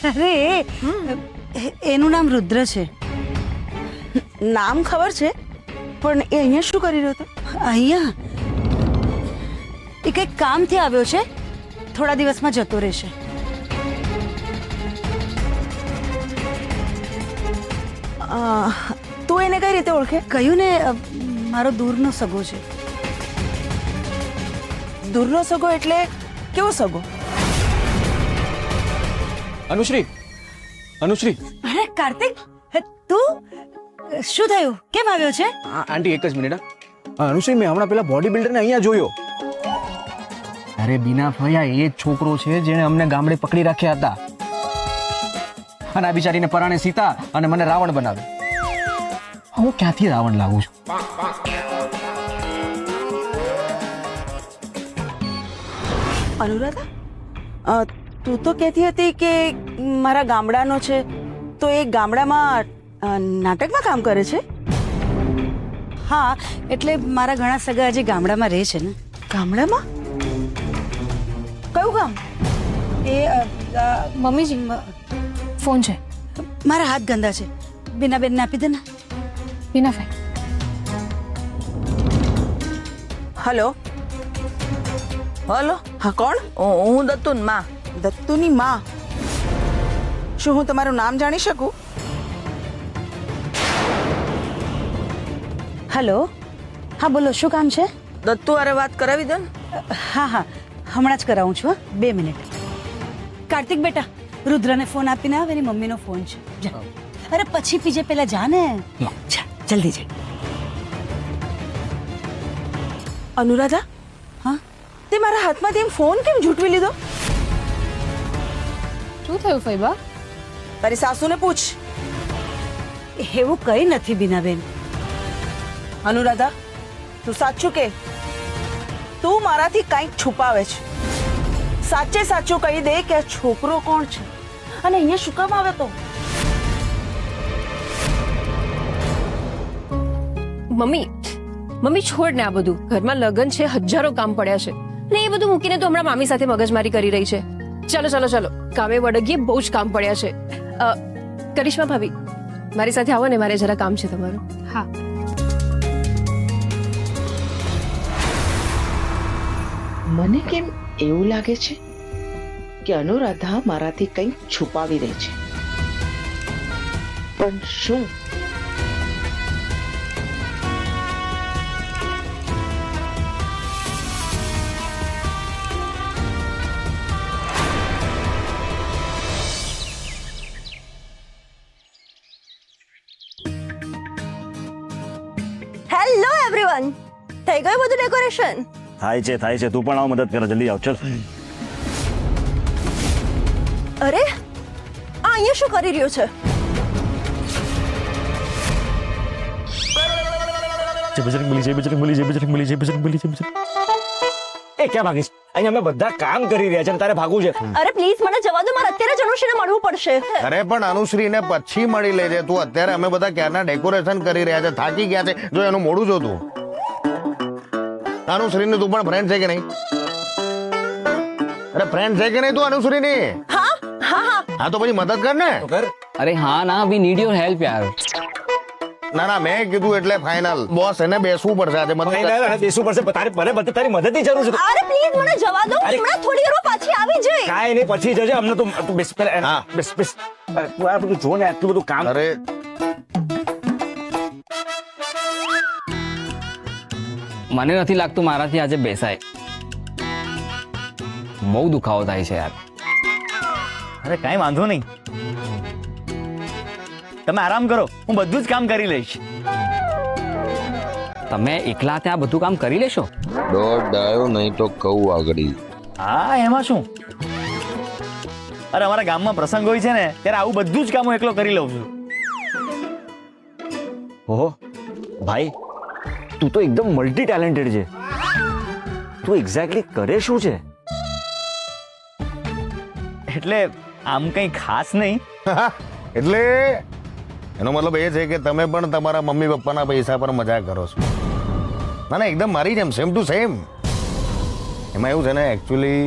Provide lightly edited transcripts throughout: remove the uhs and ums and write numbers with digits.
અરે એનું નામ રુદ્ર છે. નામ ખબર છે, પણ એ અહીંયા શું કરી રહ્યો હતો? અહીંયા એ કંઈક કામથી આવ્યો છે, થોડા દિવસમાં જતો રહેશે. તું એને કઈ રીતે ઓળખે? કહ્યું ને મારો દૂરનો સગો છે. દૂરનો સગો એટલે કેવો સગો? અનુશ્રી, અનુશ્રી. અરે કાર્તિક, તું શું થયું? કેમ આવ્યો છે? આંટી એક જ મિનિટ. અનુશ્રી, મેં હમણાં પેલા બોડી બિલ્ડરને અહીંયા જોયો. અરે બીના ફયા એ જ છોકરો છે જેણે અમને ગામડે પકડી રાખ્યા હતા, અને આ બિચારીને પરાણે સીતા અને મને રાવણ બનાવ્યો. હું ક્યાંથી રાવણ લાવું છું? અનુરાધા, તું તો કહેતી હતી કે મારા ગામડાનો છે, તો એ ગામડામાં નાટકમાં કામ કરે છે? હા, એટલે મારા ઘણા સગા હજી ગામડામાં રહે છે ને. ગામડામાં? કયું ગામ? એ મમ્મીજી ફોન છે. મારા હાથ ગંદા છે, બીનાબેનને આપી દે ને. બીનાભાઈ, હલો હલો. હા, કોણ? હું દત્તુની માં. દત્તુની માં? શું હું તમારું નામ જાણી શકું? હલો, હા બોલો, શું કામ છે? દત્તુ અરે વાત કરાવી દો ને. હા હા, હમણાં જ કરાવું છું. 2 મિનિટ. કાર્તિક બેટા, રુદ્રને ફોન આપીને આવ, એની મમ્મીનો ફોન છે. જા. અરે પછી પીજે, પેલા જા ને. જા, જલ્દી જા. અનુરાધા, હા, તે મારા હાથમાંથી એમ ફોન કેમ ઝૂંટવી લીધો? શું થયું ફૈબા? તારી સાસુને પૂછ. એવું કઈ નથી બીનાબેન. અનુરાધા, તું સાચું કે તું મારાથી કંઈક છુપાવે છે. સાચે સાચું કહી દે કે આ છોકરો કોણ છે અને અહીંયા શું કામ આવે? તો મમ્મી છોડ ને આ બધું. ઘરમાં લગ્ન છે, હજારો કામ પડ્યા છે, ને એ બધું મૂકીને તો હમણાં મામી સાથે મગજમારી કરી રહી છે. ચાલો ચાલો ચાલો, કામે વળગીએ, બહુ જ કામ પડ્યા છે. કરિશ્મા ભાભી, મારી સાથે આવો ને, મારે જરા કામ છે તમારું. હા. મને કેમ એવું લાગે છે કે અનુરાધા મારાથી કંઈક છુપાવી રહી છે, પણ શું? હેલો એવરીવન, થઈ ગયું બધું ડેકોરેશન? થાય છે. તું પણ આવ, મદદ કરે. જલ્દી આવ, ચલ. અરે આ અહીંયા શું કરી રહ્યો છે? એ ક્યાં ભાગીશ? અહીંયા અમે બધા કામ કરી રહ્યા છે અને તારે ભાગવું છે? અરે પ્લીઝ મને જવા દો, મારે અત્યારે જ અનુશ્રીને મળવું પડશે. અરે પણ અનુશ્રીને પછી મળી લેજે તું. અત્યારે અમે બધા ક્યારના ડેકોરેશન કરી રહ્યા છે, થાકી ગયા છે. જો એનું મોડું જો તું. અનુશ્રીની તું પણ ફ્રેન્ડ છે કે નહીં? અરે ફ્રેન્ડ છે કે નહીં તું અનુશ્રીની? હા હા હા. હા તો પછી મદદ કર ને. અરે હા ના, વી નીડ યોર હેલ્પ યાર. ના મેં કીધું એટલે ફાઇનલ. બોસ એને બેસવું પડશે આજે. મદદ બેસવું પડશે. તારી મદદની જરૂર છે. અરે પ્લીઝ મને જવા દો, હમણાં થોડી વાર પાછી આવી જઈ. કાંઈ નહીં, પછી જજે. અમને તું બેસ. હા. બેસ. તું આ બધું જો ને, આટલું બધું કામ. અરે મને નથી લાગતું મારાથી આજે બેસાય. બહુ દુખાવો થાય છે યાર. અરે કાંઈ વાંધો નહીં, તમે આરામ કરો, હું બધું જ કામ કરી લઈશ. તમે એકલા ત્યાં બધું કામ કરી લેશો? દોઢ ડાયો નહીં તો કહું આગળ. હા, એમાં શું? અરે અમારા ગામમાં પ્રસંગ હોય છે ને, ત્યારે આવું બધું જ કામ હું એકલો કરી લઉં છું. ઓહો ભાઈ, તું તો એકદમ મલ્ટી ટેલેન્ટેડ છે. તું એક્ઝેક્ટલી કરે શું છે? એટલે આમ કંઈ ખાસ નહીં. એટલે એનો મતલબ એ છે કે તમે પણ તમારા મમ્મી પપ્પાના પૈસા પર મજાક કરો છો. ના એકદમ મારી જેમ, સેમ ટુ સેમ. એમાં એવું છે ને, એકચ્યુઅલી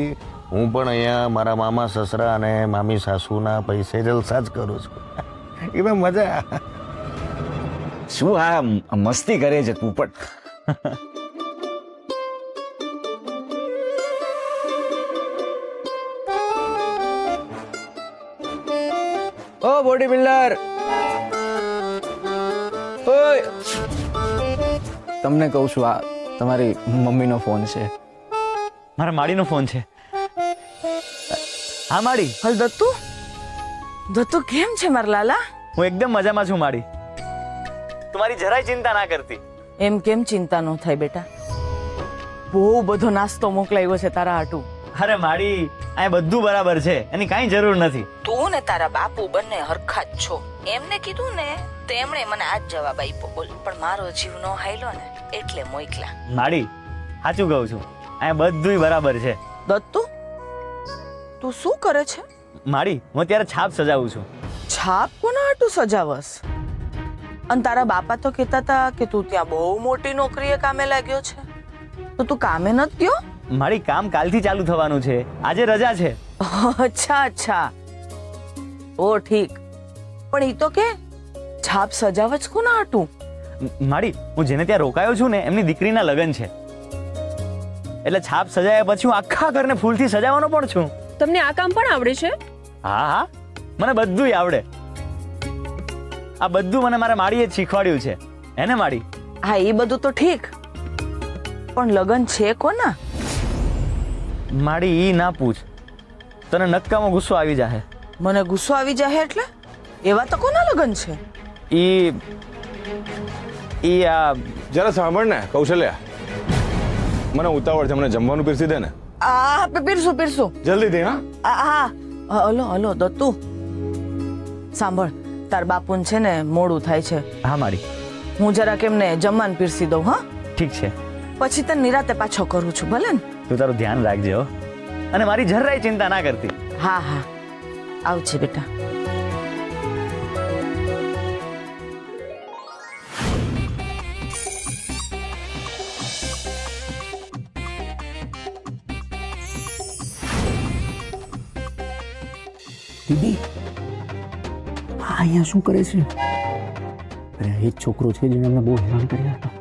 હું પણ અહીંયા મારા મામા સસરા અને મામી સાસુના પૈસે જલસા જ કરું છું. એમાં મજા. શું આ મસ્તી કરે છે તું પણ? ઓ બોડી બિલ્ડર, ઓય તમને કહું છું, આ તમારી મમ્મીનો ફોન છે. મારા માડીનો ફોન છે. હા માડી, હલ દત્તુ, દત્તુ કેમ છે મારા લાલા? હું એકદમ મજામાં છું માડી. તમારી જરાય ચિંતા ના કરતી. એમ કેમ ચિંતા ન થાય બેટા? બહુ બધો નાસ્તો મોકલાવ્યો છે તારા હાટુ. અરે માડી, આ બધું બરાબર છે, એની કાંઈ જરૂર નથી. તું ને તારા બાપુ બંને હરખા જ છો. એમને કીધું ને તો એમણે મને આ જ જવાબ આપ્યો. બોલ, પણ મારો જીવ નો હાયલો ને એટલે મોકલા. માડી, સાચું કહું છું, આ બધુંય બરાબર છે. દત્તુ, તું શું કરે છે? માડી, હું અત્યારે છાપ સજાવું છું. છાપ કોના હાટુ સજાવસ? અને તારા બાપા તો કહેતા હતા કે તું ત્યાં બહુ મોટી નોકરીએ કામે લાગ્યો છે, તો તું કામે નથી ગયો? મારી કામ કાલથી ચાલુ થવાનું છે, આજે રજા છે. અચ્છા અચ્છા, ઓ ઠીક. પણ ઈ તો કે છાપ સજાવસ કોના હાટુ? માડી, હું જેને ત્યાં રોકાયો છું ને એમની દીકરીના લગ્ન છે, એટલે છાપ સજાયા પછી હું આખા ઘરને ફૂલથી સજાવવાનો પણ છું. તમને આ કામ પણ આવડે છે? હા હા, મને બધુંય આવડે. આ બધું મને મારા માડીએ જ શીખવાડ્યું છે. એને માડી? હા, એ બધું તો ઠીક, પણ લગન છે કોના? માડી, ઈ ના પૂછ, તને નક્કામાં ગુસ્સો આવી જાહે. મને ગુસ્સો આવી જાય એટલે? એવા તો કોના લગન છે? ઈ આ જરા સાંભળ ને કૌશલ્યા, મને ઉતાવળ છે, મને જમવાનું પીરસી દે ને. આ પીરસું પીરસું જલ્દી દે. હા, હલો હલો દત્તુ, સાંભળ, તાર બાપુને છે ને મોડું થાય છે. હા માડી, હું જરા કેમને જમવાનું પીરસી દઉં. હા ઠીક છે. પછી તને નિરાતે પાછો કરું છું, ભલે ને? તું તારું ધ્યાન રાખજે હો, અને મારી જરાય ચિંતા ના કરતી. હા હા, આવજે બેટા. દીદી, આ અહીંયા શું કરે છે? અરે એ જ છોકરો છે જેને અમને બહુ હેરાન કર્યા હતા.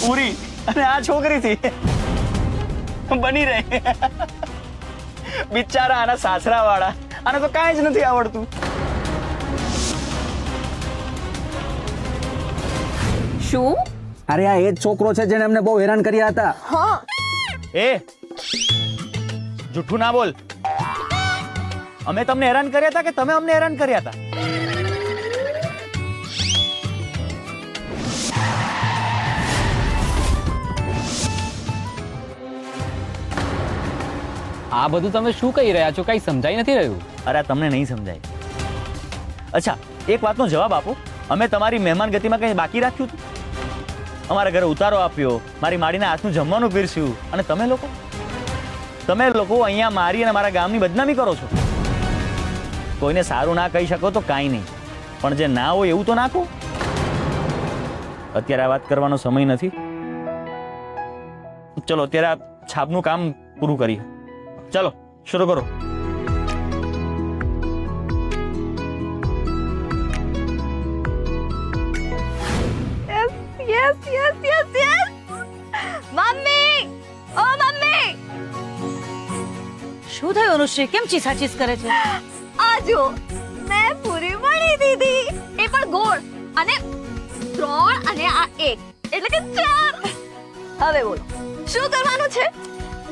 પૂરી અને આ છોકરીથી બની રહે. બિચારા આના સાસરા વાળા, આને તો કાંઈ જ નથી આવડતું. શું? અરે આ એ જ છોકરો છે જેને અમને બહુ હેરાન કર્યા હતા. હા. એ જૂઠું ના બોલ. અમે તમને હેરાન કર્યા હતા કે તમે અમને હેરાન કર્યા હતા? આ બધું તમે શું કહી રહ્યા છો? કઈ સમજાઈ નથી રહ્યું. અરે તમને નહીં સમજાય. અચ્છા, એક વાતનો જવાબ આપો, અમે તમારી મહેમાન ગતિમાં કંઈ બાકી રાખ્યું હતું? અમારા ઘરે ઉતારો આપ્યો, મારી માડીના હાથનું જમવાનું પીરસ્યું, અને તમે લોકો અહીંયા મારી અને મારા ગામની બદનામી કરો છો. કોઈને સારું ના કહી શકો તો કાંઈ નહીં, પણ જે ના હોય એવું તો નાખો. અત્યારે આ વાત કરવાનો સમય નથી. ચલો અત્યારે આ છાપનું કામ પૂરું કરીએ. ચલો શરૂ કરો. Yes yes yes yes. Mummy, ઓ મમ્મી, શું થયું અનુશ્રી? કેમ ચીસાચીસ કરે છે? આ જો મેં પૂરી વણી દીધી, એ પણ ગોળ. અને 3 અને આ 1 એટલે કે 4. હવે બોલો શું કરવાનું છે?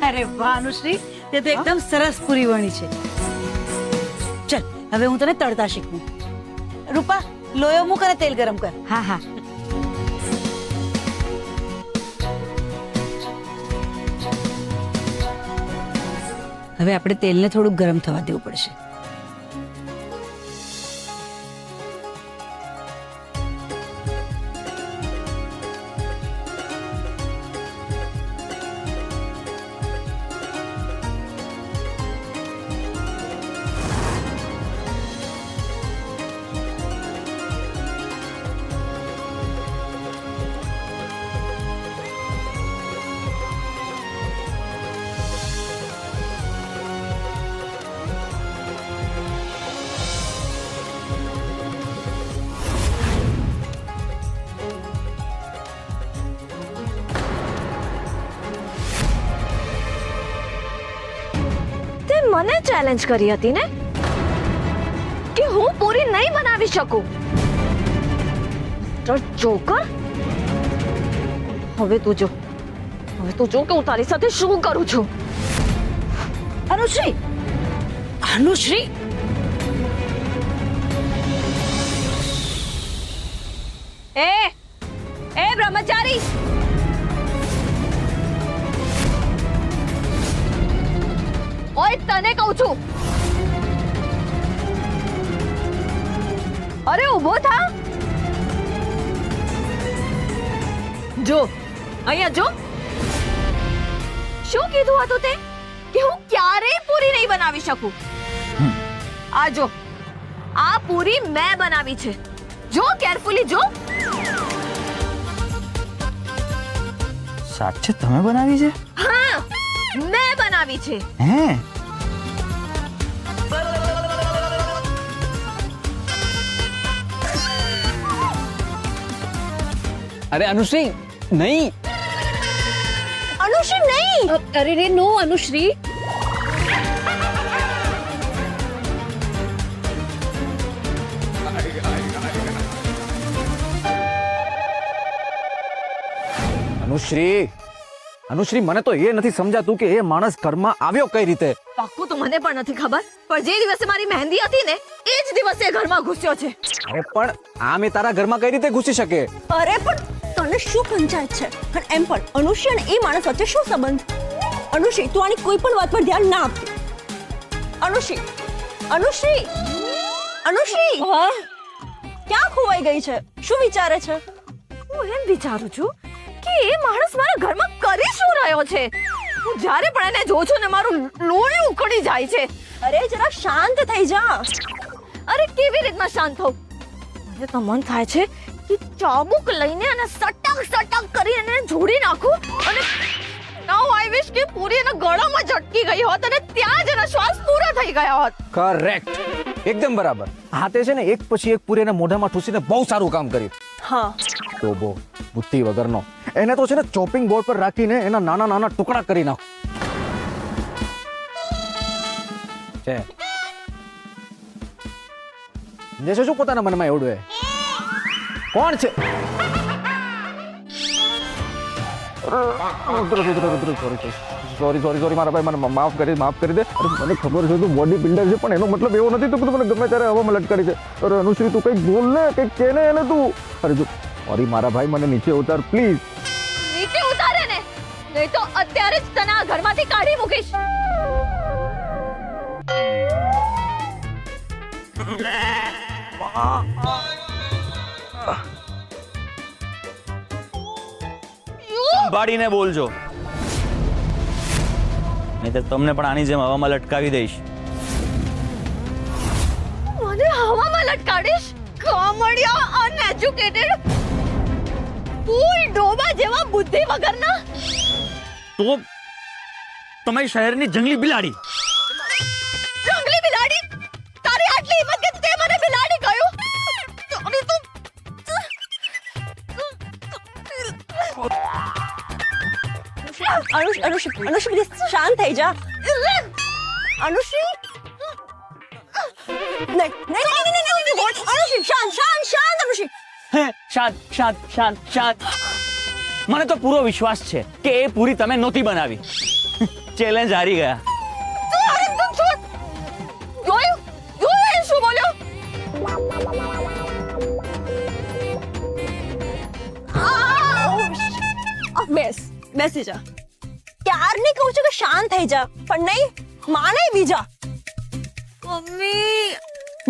અરે વાહ અનુશ્રી, તે તો એકદમ સરસ પૂરી વણી છે. ચલ હવે હું તને તળતા શીખવું. રૂપા, લોયો મૂક અને તેલ ગરમ કર. હા હા. હવે આપણે તેલને થોડું ગરમ થવા દેવું પડશે. ચેલેન્જ કરી હતી ને કે હું પૂરી નહીં બનાવી શકું. તો જોકર, હવે તું જો કે હું તારી સાથે શું કરું છું. અનુશ્રી, અનુશ્રી, એ બ્રહ્મચારી, ઓય તને કહું છું, અરે ઊભો થા. જો અહીંયા જો, શું કીધું હતું તે કે હું ક્યારેય પૂરી નહીં બનાવી શકું. આ જો, આ પૂરી મેં બનાવી છે. જો કેરફુલી જો. સાચે તમે બનાવી છે? હા, મેં બનાવી છે. હે? અરે અનુશ્રી નહીં. અનુશ્રી નહીં. અરે રે નો અનુશ્રી. અનુશ્રી, મને તો એ નથી સમજાતું કે એ માણસ ઘરમાં આવ્યો કઈ રીતે. પાક્કું તો મને પણ નથી ખબર, પણ જે દિવસે મારી મહેંદી હતી ને એ જ દિવસે એ ઘરમાં ઘૂસ્યો છે. અરે પણ આમ એ તારા ઘરમાં કઈ રીતે ઘૂસી શકે? અરે પણ તને શું પંચાયત છે? અને એમ પણ અનુશ્રી અને એ માણસ વચ્ચે શું સંબંધ? અનુશ્રી, તું આની કોઈ પણ વાત પર ધ્યાન ના આપતી. અનુશ્રી, અનુશ્રી, અનુશ્રી, ક્યાં ખોવાઈ ગઈ છે? શું વિચારે છે? હું એમ વિચારું છું કે એ માણસ મારા ઘરમાં કરી શું રહ્યો છે. હું જ્યારે પણ એને જોઉં છું ને મારું લોહી ઉકળી જાય છે. અરે જરા શાંત થઈ જા. અરે કેવી રીતના શાંત થઉં? મને તો મન થાય છે કે ચાબુક લઈને અને સટક કરીને એને જોડી નાખું અને નાઉ આઈ વિશ કે પૂરી એના ગળામાં ઝટકી ગઈ હોત અને ત્યાં જ એના શ્વાસ પૂરા થઈ ગયા હોત. કરેક્ટ, એકદમ બરાબર. હાથે છે ને એક પછી એક પૂરી એના મોઢામાં ઠૂસીને બહુ સારું કામ કર્યું. હા, તો બહુ બુદ્ધિ વગરનો. એને તો છે ને ચોપિંગ બોર્ડ પર રાખીને એના નાના નાના ટુકડા કરી નાખો છે. જે શું પોતાના મનમાં એવડું કોણ છે? સોરી મારા ભાઈ, મને માફ કરી દે. અરે મને ખબર છે તું બોડી બિલ્ડર છે, પણ એનો મતલબ એવો નથી તો તું મને ગમે ત્યારે હવામાં લટકારી છે. અરે અનુશ્રી, તું કંઈક બોલ ને, કંઈક કે ને એને તું. અરે જો સોરી મારા ભાઈ, મને નીચે ઉતાર પ્લીઝ. નીચે ઉતારે ને, નહીં તો અત્યારે જ તને આ ઘરમાંથી કાઢી મૂકીશ. સંભાળીને બોલજો, નહીં તો તમને પણ આની જેમ હવામાં લટકાવી દઈશ. મને હવામાં લટકાડીશ? કામડિયા, અનએજ્યુકેટેડ, ફૂલ ડોબા જેવા બુદ્ધિ વગરના. તો તમે શહેરની જંગલી બિલાડી. જંગલી બિલાડી? તારી આટલી હિંમત કે તે મને બિલાડી કહ્યું? અનુશ્રી, પ્લીઝ શાંત થઈ જા. અનુશ્રી, અનુશ્રી, શાંત. અનુશ્રી, હે, શાંત. મને તો પૂરો વિશ્વાસ છે કે એ પૂરી તમે નહોતી બનાવી. ચેલેન્જ હારી ગયા. જોયું શું બોલ્યો? બેસી જા. ક્યારની કહું છું કે શાંત થઈ જા, પણ નહીં માને બીજા. મમ્મી,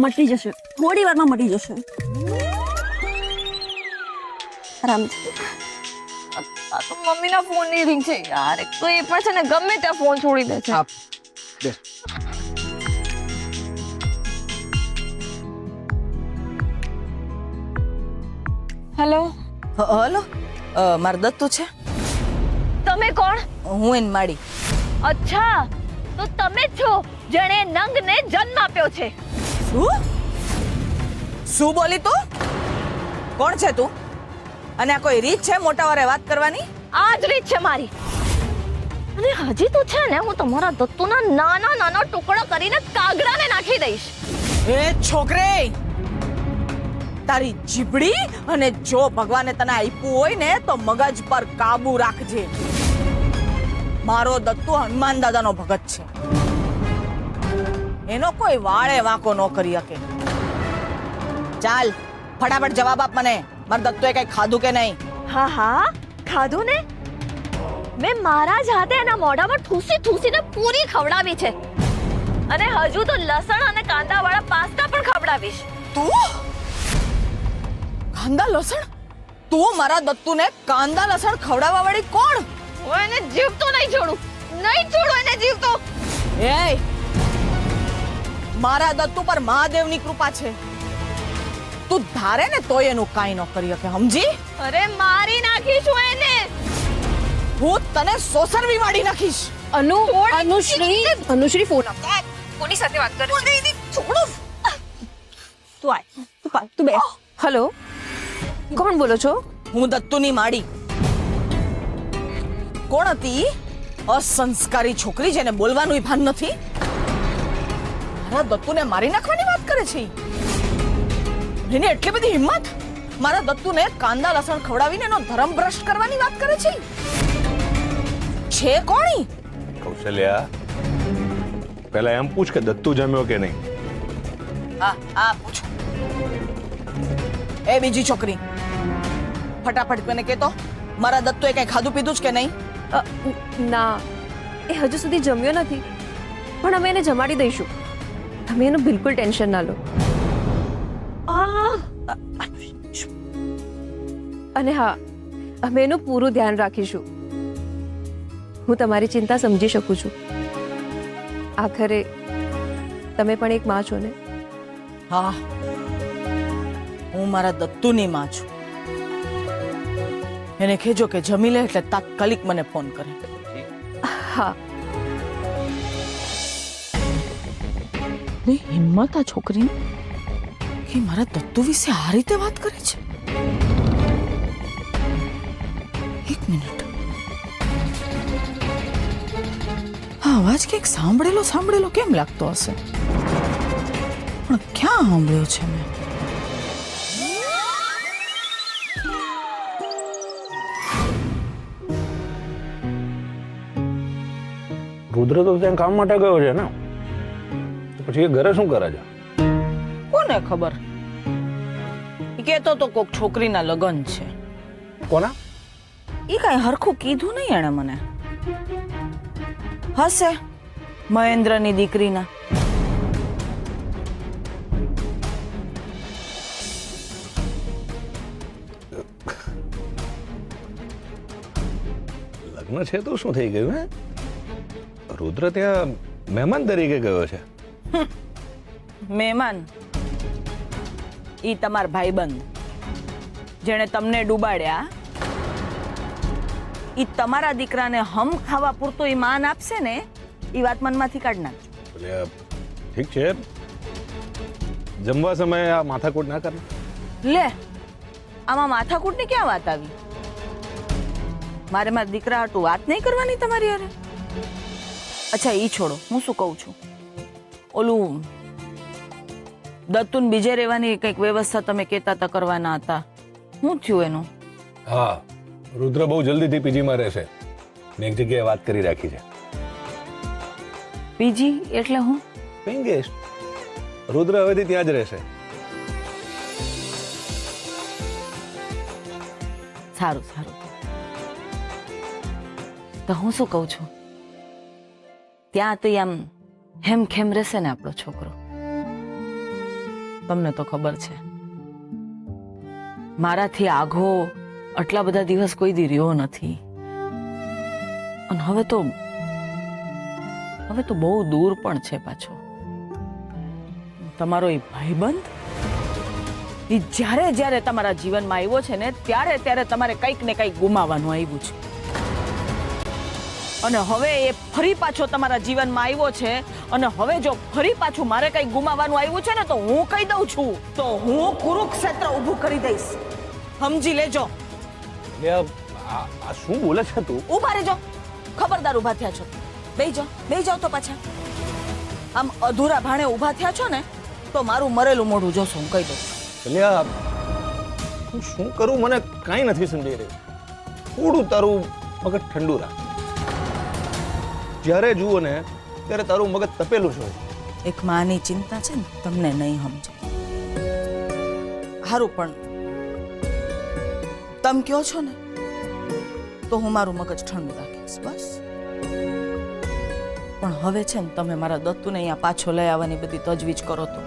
મટી જશે, થોડી વારમાં મટી જશે. આરામથી. આ તો મમ્મીના ફોનની રિંગ છે યાર. એક તો એ પણ છે ને ગમે ત્યાં ફોન છોડી દે છે. હેલો. હલો, માર દત્તુ છે. તમે કોણ? હું એન માડી. અચ્છા, તો તમે જ છો જેણે નંગને જન્મ આપ્યો છે. શું બોલી તું? કોણ છે તું? અને આ કોઈ રીત છે મોટા વારે વાત કરવાની? આ જ રીત છે મારી. અને હજી તો છે ને હું તમારા દત્તુના નાના નાના ટુકડા કરીને કાગડાને નાખી દઈશ. એ છોકરે, તારી જીભડી અને જો ભગવાને તને આપ્યું હોય ને તો મગજ પર કાબુ રાખજે. મારો દત્તુ હનુમાન દાદાનો ભગત છે, એનો કોઈ વાળે વાંકો ન કરી શકે. ચાલ ફટાફટ જવાબ આપ મને, મારા દત્તુએ કઈ ખાધું કે નહીં? હા હા ખાધું ને, મેં મારા જ હાથે એના મોઢામાં ઠૂસી ઠૂસીને પૂરી ખવડાવી છે અને હજુ તો લસણ અને કાંદા વાળા પાસ્તા પણ ખવડાવીશ. તું કાંદા લસણ? તું મારા દત્તુને કાંદા લસણ ખવડાવવા વાળી કોણ? હું એને જીવતો નહીં છોડું, નહીં છોડું એને જીવતો. એ મારા દત્તુ પર મહાદેવની કૃપા છે, તું ધારે ને તોય એનું કાંઈ ન કરી શકે, સમજી? અરે મારી નાખીશું એને. હું તને સોસરવી વાળી નાખીશ. અનુશ્રી ફોન આપ. કોની સાથે વાત કરે છે? છોડો. તું આય, તું બે. હેલો, કોણ બોલો છો? હું દત્તુની માડી. કોણ હતી? અસંસ્કારી છોકરી જેને બોલવાનું ભાન નથી. મારા દત્તુને મારી નાખવાની વાત કરે છે. એની એટલી બધી હિંમત? મારા દત્તુને કાંદા લસણ ખવડાવીને એનો ધર્મ ભ્રષ્ટ કરવાની વાત કરે છે. છે કોણી? કૌશલ્યા, પહેલા એમ પૂછ કે દત્તુ જમ્યો કે નહીં. હા પૂછ. એ બીજી છોકરી, ફટાફટ મને કહેતો, મારા દત્તુએ કઈ ખાધું પીધું જ કે નહીં? ના, એ હજુ સુધી જમ્યો નથી, પણ અમે એને જમાડી દઈશું. તમે એનું બિલકુલ ટેન્શન ના લો. અને હા, અમે એનું પૂરું ધ્યાન રાખીશું. હું તમારી ચિંતા સમજી શકું છું. આખરે તમે પણ એક માં છો ને. હા, હું મારા દત્તુની માં છું. એને કહેજો કે જમી લે એટલે તાત્કાલિક મને ફોન કરે. હા. હિંમત આ છોકરી કે મારા દત્તુ વિશે આ રીતે વાત કરે છે. એક મિનિટ, આ અવાજ કંઈક સાંભળેલો કેમ લાગતો હશે, પણ ક્યાં સાંભળ્યો છે મેં? રુદ્ર તો ત્યાં કામ માટે ગયો છે ને, તો પછી એ ઘરે શું કરે છે? કોને ખબર? ઈ કહેતો તો કોક છોકરીના લગ્ન છે. કોના? ઈ કઈ હરખું કીધું નહીં એણે મને. હશે મહેન્દ્રની દીકરીના. લગ્ન છે તો શું થઈ ગયું? હે, રુદ્ર ત્યાં મહેમાન તરીકે ગયો છે. મહેમાન? ઈ તમાર ભાઈબંધ જેણે તમને ડૂબાડ્યા, ઈ તમારા દીકરાને હમ ખાવા પૂરતો ઈ માન આપશે ને, ઈ વાત મનમાંથી કાઢ નાખજો. એટલે ઠીક છે, જમવા સમયે આ માથાકૂટ ના કરે. લે, આમાં માથાકૂટની ક્યાં વાત આવી? મારે મારા દીકરા હાટું વાત નહીં કરવાની તમારી હારે? અચ્છા ઈ છોડો, હું શું કહું છું, ઓલું દત્તુન બીજે રહેવાની કંઈક વ્યવસ્થા તમે કહેતા હતા કરવાના હતા, શું થયું એનું? હા, રુદ્ર બહુ જલ્દીથી પીજીમાં રહેશે. મેં એક જગ્યાએ વાત કરી રાખી છે. પીજી એટલે હું? Paying guest. રુદ્ર હવેથી ત્યાં જ રહેશે. સારું. તો હું શું કહું છું, ત્યાં તો આમ હેમખેમ રહેશે ને આપણો છોકરો? તમને તો ખબર છે, મારાથી આઘો આટલા બધા દિવસ કોઈ દી રહ્યો નથી, અને હવે તો બહુ દૂર પણ છે પાછો. તમારો એ ભાઈબંધ, એ જ્યારે તમારા જીવનમાં આવ્યો છે ને, ત્યારે તમારે કંઈક ને કંઈક ગુમાવવાનું આવ્યું છે, અને હવે એ ફરી પાછો તમારા જીવનમાં આવ્યો છે, અને હવે જો ફરી પાછું મારે કંઈક ગુમાવવાનું આવ્યું છે ને, તો હું કહી દઉં છું, તો હું કુરુક્ષેત્ર ઊભું કરી દઈશ, સમજી લેજો. આ શું બોલે છે તું? ઉભા રહેજો. ખબરદાર ઊભા થયા છો બેહી જાઓ તો પાછા. આમ અધૂરા ભાણે ઊભા થયા છો ને તો મારું મરેલું મોઢું જોશો, હું કહી દઉં. કલ્યા હું શું કરું મને કાંઈ નથી સમજાઈ રહ્યું. થોડું તારું મગજ ઠંડુ રાખ. જ્યારે જુઓ ને ત્યારે તારું મગજ તપેલું છે. એક માની ચિંતા છે ને તમને નહીં સમજાય. હારું પણ તમે કયો છો ને તો હું મારું મગજ ઠંડુ રાખીશ બસ. પણ હવે છે ને તમે મારા દત્તુને અહીંયા પાછો લઈ આવવાની બધી તજવીજ કરો તો